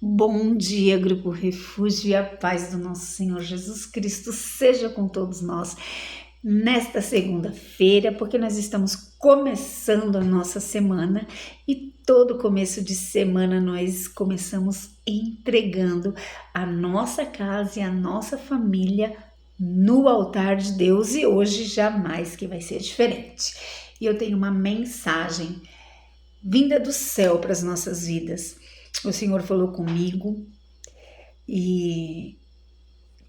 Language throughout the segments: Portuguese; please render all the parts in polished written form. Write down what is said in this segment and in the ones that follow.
Bom dia, Grupo Refúgio, e a paz do nosso Senhor Jesus Cristo seja com todos nós nesta segunda-feira, porque nós estamos começando a nossa semana e todo começo de semana nós começamos entregando a nossa casa e a nossa família no altar de Deus, e hoje jamais que vai ser diferente. E eu tenho uma mensagem vinda do céu para as nossas vidas. O Senhor falou comigo e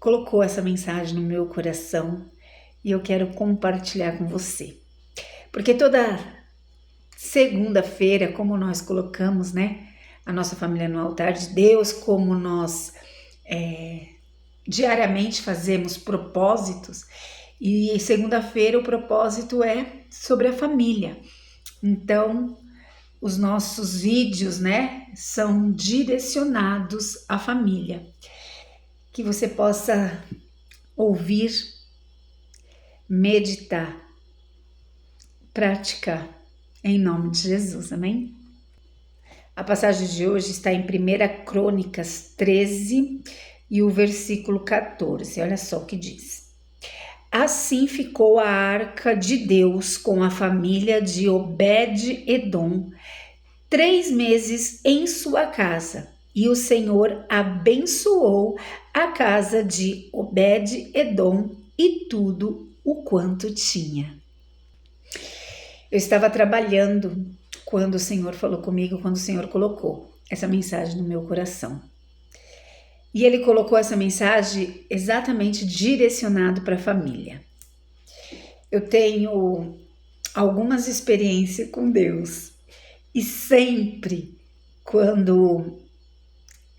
colocou essa mensagem no meu coração e eu quero compartilhar com você. Porque toda segunda-feira, como nós colocamos, a nossa família no altar de Deus, como nós diariamente fazemos propósitos, e segunda-feira o propósito é sobre a família. Então, os nossos vídeos, são direcionados à família. Que você possa ouvir, meditar, praticar, em nome de Jesus, amém? A passagem de hoje está em 1 Crônicas 13 e o versículo 14, olha só o que diz. Assim ficou a arca de Deus com a família de Obed-Edom 3 meses em sua casa, e o Senhor abençoou a casa de Obed-Edom e tudo o quanto tinha. Eu estava trabalhando quando o Senhor falou comigo, quando o Senhor colocou essa mensagem no meu coração. E Ele colocou essa mensagem exatamente direcionado para a família. Eu tenho algumas experiências com Deus. E sempre quando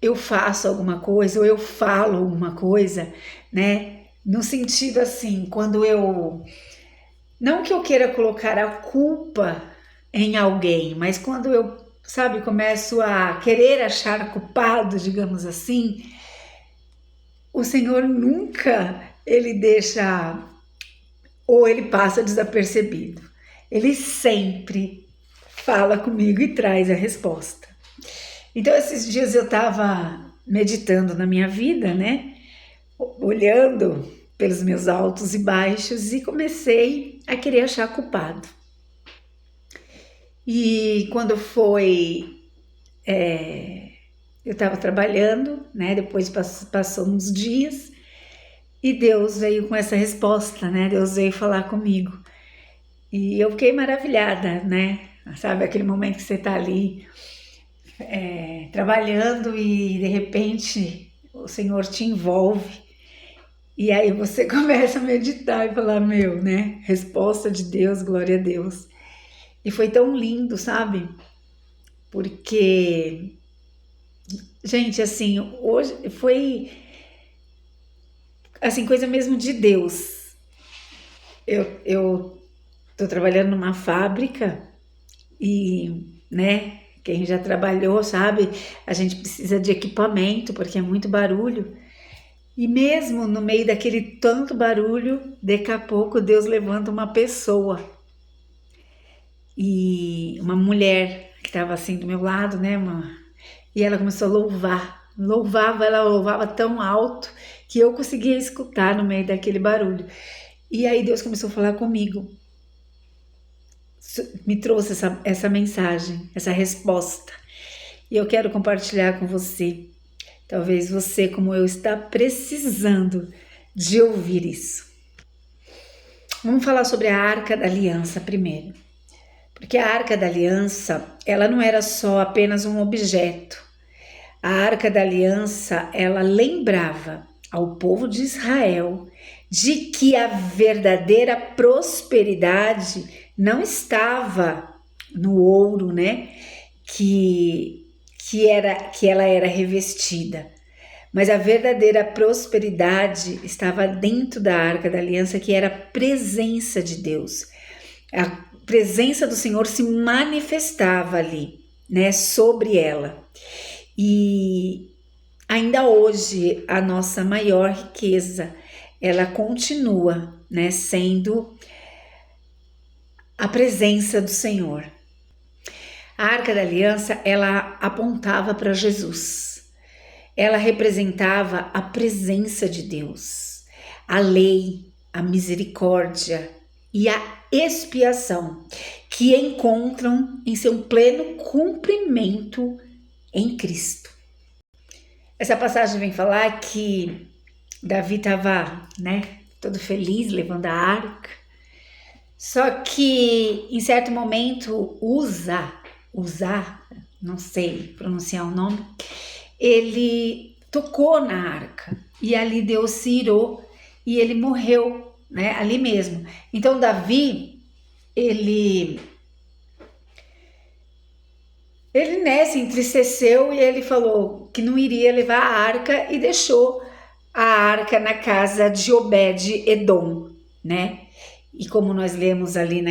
eu faço alguma coisa ou eu falo alguma coisa, no sentido assim, quando eu... Não que eu queira colocar a culpa em alguém, mas quando eu, começo a querer achar culpado, digamos assim, o Senhor nunca, Ele deixa, ou Ele passa desapercebido. Ele sempre fala comigo e traz a resposta. Então, esses dias eu estava meditando na minha vida, olhando pelos meus altos e baixos e comecei a querer achar culpado. E quando foi... eu estava trabalhando, depois passou uns dias e Deus veio com essa resposta, Deus veio falar comigo. E eu fiquei maravilhada, Sabe, aquele momento que você está ali trabalhando e de repente o Senhor te envolve e aí você começa a meditar e falar, resposta de Deus, glória a Deus. E foi tão lindo, sabe? Porque, gente, assim, hoje foi assim, coisa mesmo de Deus. Eu tô trabalhando numa fábrica e, quem já trabalhou sabe, a gente precisa de equipamento porque é muito barulho. E mesmo no meio daquele tanto barulho, daqui a pouco Deus levanta uma pessoa. E uma mulher que estava assim do meu lado, e ela começou a louvar. Ela louvava tão alto que eu conseguia escutar no meio daquele barulho. E aí Deus começou a falar comigo. Me trouxe essa mensagem, essa resposta. E eu quero compartilhar com você. Talvez você, como eu, está precisando de ouvir isso. Vamos falar sobre a Arca da Aliança primeiro. Porque a Arca da Aliança, ela não era só apenas um objeto. A Arca da Aliança, ela lembrava ao povo de Israel de que a verdadeira prosperidade não estava no ouro, que ela era revestida. Mas a verdadeira prosperidade estava dentro da Arca da Aliança, que era a presença de Deus. A presença do Senhor se manifestava ali, sobre ela. E ainda hoje a nossa maior riqueza, ela continua, sendo a presença do Senhor. A Arca da Aliança, ela apontava para Jesus. ela representava a presença de Deus, a lei, a misericórdia e a expiação, que encontram em seu pleno cumprimento em Cristo. Essa passagem vem falar que Davi estava, todo feliz, levando a arca, só que em certo momento Uza, não sei pronunciar o nome, ele tocou na arca e ali Deus se irou e ele morreu, ali mesmo. Então Davi, ele se entristeceu e ele falou que não iria levar a arca e deixou a arca na casa de Obed-Edom, E como nós lemos ali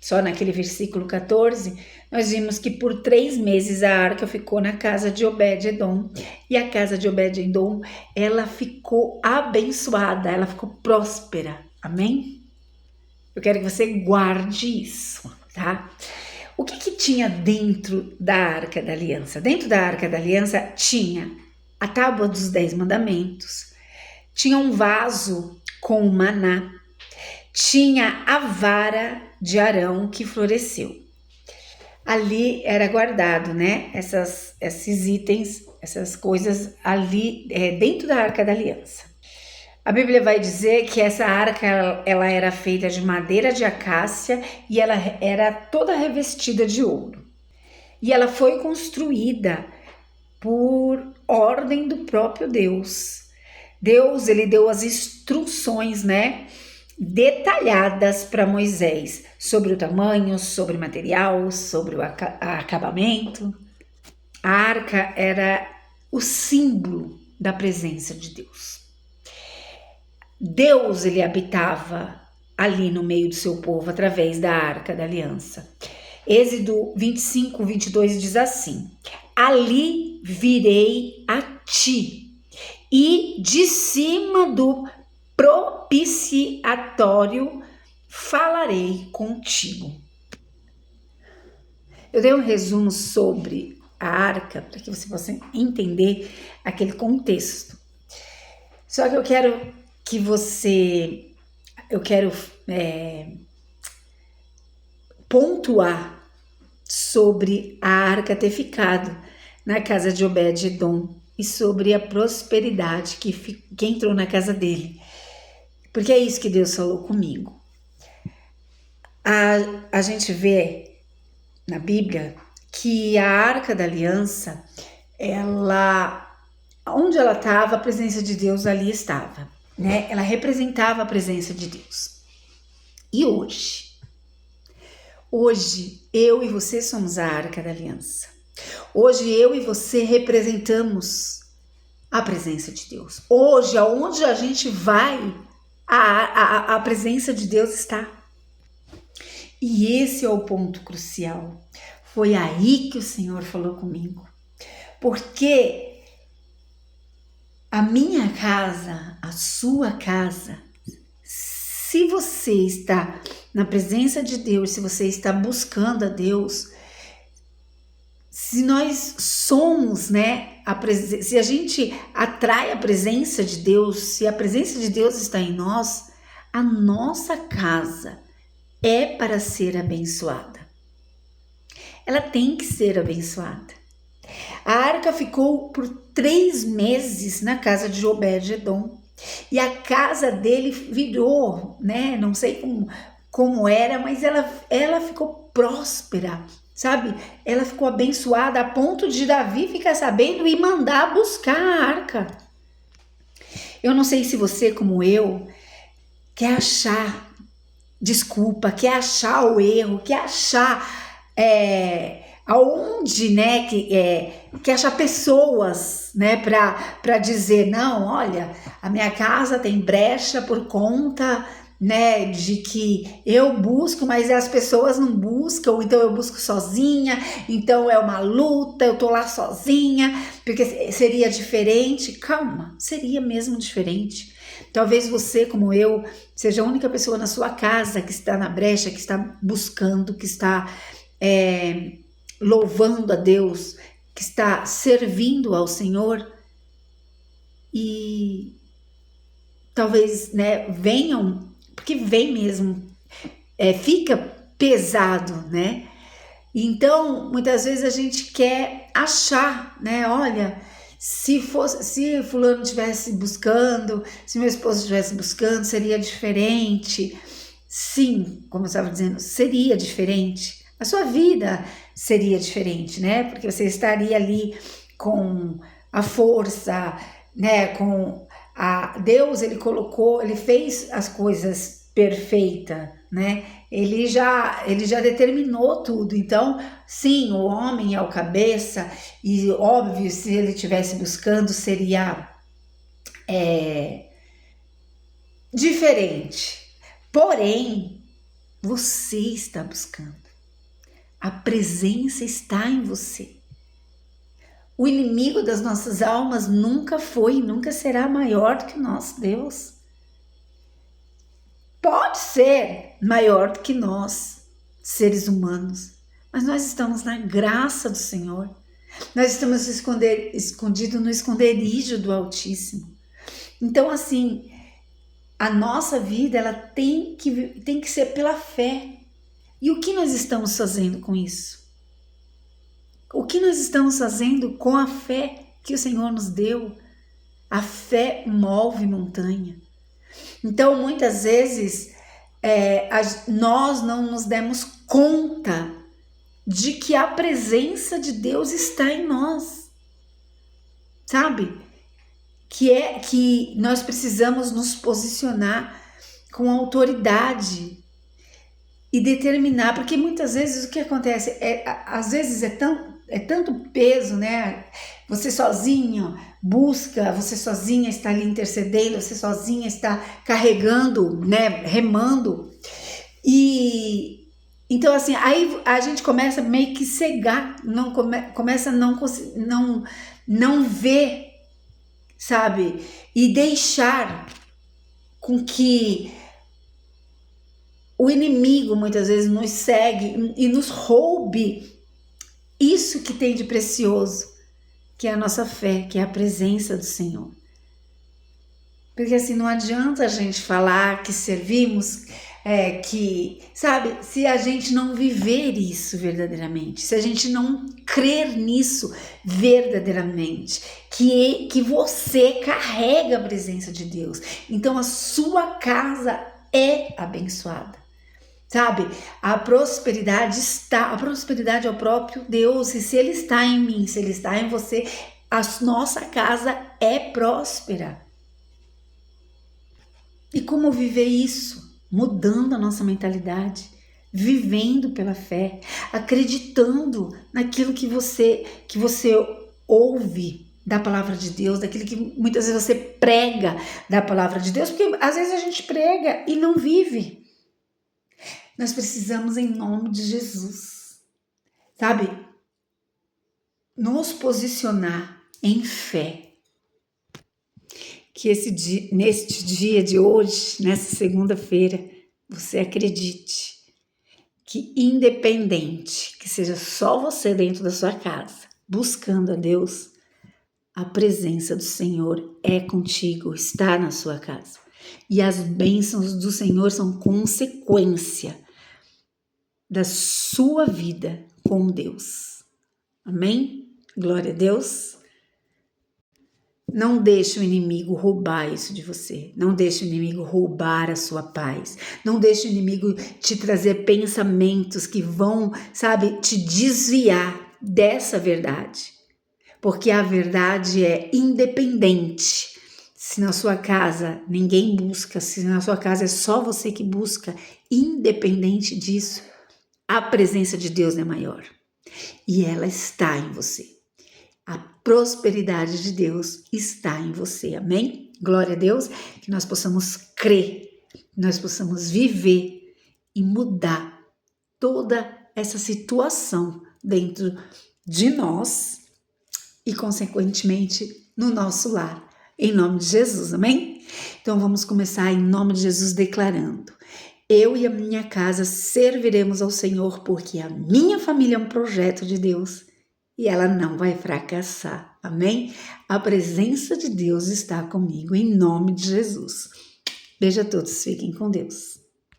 só naquele versículo 14, nós vimos que por 3 meses a arca ficou na casa de Obed-Edom. E a casa de Obed-Edom, ela ficou abençoada, ela ficou próspera. Amém? Eu quero que você guarde isso, tá? O que tinha dentro da Arca da Aliança? Dentro da Arca da Aliança tinha a Tábua dos 10 Mandamentos, tinha um vaso com o maná, tinha a vara de Arão que floresceu. Ali era guardado, esses itens, essas coisas ali dentro da Arca da Aliança. A Bíblia vai dizer que essa arca ela era feita de madeira de acácia e ela era toda revestida de ouro. E ela foi construída por ordem do próprio Deus. Deus, ele deu as instruções, detalhadas para Moisés sobre o tamanho, sobre o material, sobre o acabamento. A arca era o símbolo da presença de Deus. Deus, ele habitava ali no meio do seu povo através da Arca da Aliança. Êxodo 25, 22 diz assim: ali virei a ti e de cima do propiciatório falarei contigo. Eu dei um resumo sobre a arca para que você possa entender aquele contexto. Só que eu quero pontuar sobre a arca ter ficado na casa de Obed-Edom e sobre a prosperidade que entrou na casa dele. Porque é isso que Deus falou comigo. A gente vê na Bíblia que a Arca da Aliança, onde ela estava, a presença de Deus ali estava, Ela representava a presença de Deus. E hoje eu e você somos a Arca da Aliança. Hoje eu e você representamos a presença de Deus. Hoje, aonde a gente vai, a presença de Deus está. E esse é o ponto crucial. Foi aí que o Senhor falou comigo. Porque a minha casa, a sua casa, se você está na presença de Deus, se você está buscando a Deus, se nós somos, se a gente atrai a presença de Deus, se a presença de Deus está em nós, a nossa casa é para ser abençoada. Ela tem que ser abençoada. A arca ficou por 3 meses na casa de Obed-Edom. E a casa dele virou, não sei como era, mas ela ficou próspera, sabe? Ela ficou abençoada a ponto de Davi ficar sabendo e mandar buscar a arca. Eu não sei se você, como eu, quer achar desculpa, quer achar o erro, quer achar aonde, quer achar pessoas, para dizer, não, olha, a minha casa tem brecha por conta, de que eu busco, mas as pessoas não buscam, então eu busco sozinha, então é uma luta, eu tô lá sozinha, porque seria diferente. Calma, seria mesmo diferente. Talvez você, como eu, seja a única pessoa na sua casa que está na brecha, que está buscando, que está louvando a Deus, que está servindo ao Senhor e talvez, né, venham, porque vem mesmo, fica pesado, né? Então, muitas vezes a gente quer achar, né? Olha, se fulano estivesse buscando, se meu esposo estivesse buscando, seria diferente. Sim, como eu estava dizendo, seria diferente. A sua vida seria diferente, né? Porque você estaria ali com a força, né? Com a Deus, ele fez as coisas perfeitas, né? Ele já determinou tudo. Então, sim, o homem é o cabeça e óbvio, se ele estivesse buscando, seria diferente. Porém, você está buscando. A presença está em você. O inimigo das nossas almas nunca foi e nunca será maior do que o nosso Deus. Pode ser maior do que nós, seres humanos, mas nós estamos na graça do Senhor. Nós estamos escondidos no esconderijo do Altíssimo. Então, assim, a nossa vida ela tem que ser pela fé. E o que nós estamos fazendo com isso? O que nós estamos fazendo com a fé que o Senhor nos deu? A fé move montanha. Então, muitas vezes, nós não nos demos conta de que a presença de Deus está em nós, sabe? Que nós precisamos nos posicionar com autoridade e determinar, porque muitas vezes o que acontece às vezes é tanto peso, né? Você sozinho busca, você sozinha está ali intercedendo, você sozinha está carregando, né? Remando. E então assim, aí a gente começa meio que cegar, começa a não ver, sabe? E deixar com que o inimigo muitas vezes nos segue e nos roube isso que tem de precioso, que é a nossa fé, que é a presença do Senhor. Porque assim, não adianta a gente falar que servimos, sabe, se a gente não viver isso verdadeiramente, se a gente não crer nisso verdadeiramente, que você carrega a presença de Deus, então a sua casa é abençoada. Sabe, a prosperidade é o próprio Deus, e se Ele está em mim, se Ele está em você, a nossa casa é próspera. E como viver isso? Mudando a nossa mentalidade, vivendo pela fé, acreditando naquilo que você ouve da palavra de Deus, daquilo que muitas vezes você prega da palavra de Deus, porque às vezes a gente prega e não vive. Nós precisamos, em nome de Jesus, sabe, nos posicionar em fé. Que neste dia de hoje, nessa segunda-feira, você acredite que independente que seja só você dentro da sua casa, buscando a Deus, a presença do Senhor é contigo, está na sua casa. E as bênçãos do Senhor são consequência da sua vida com Deus. Amém? Glória a Deus. Não deixe o inimigo roubar isso de você. Não deixe o inimigo roubar a sua paz. Não deixe o inimigo te trazer pensamentos que vão, sabe, te desviar dessa verdade. Porque a verdade é independente. Se na sua casa ninguém busca, se na sua casa é só você que busca, independente disso, a presença de Deus é maior. E ela está em você. A prosperidade de Deus está em você, amém? Glória a Deus, que nós possamos crer, que nós possamos viver e mudar toda essa situação dentro de nós e, consequentemente, no nosso lar, em nome de Jesus, amém? Então vamos começar em nome de Jesus declarando: eu e a minha casa serviremos ao Senhor, porque a minha família é um projeto de Deus e ela não vai fracassar. Amém? A presença de Deus está comigo, em nome de Jesus. Beijo a todos, fiquem com Deus.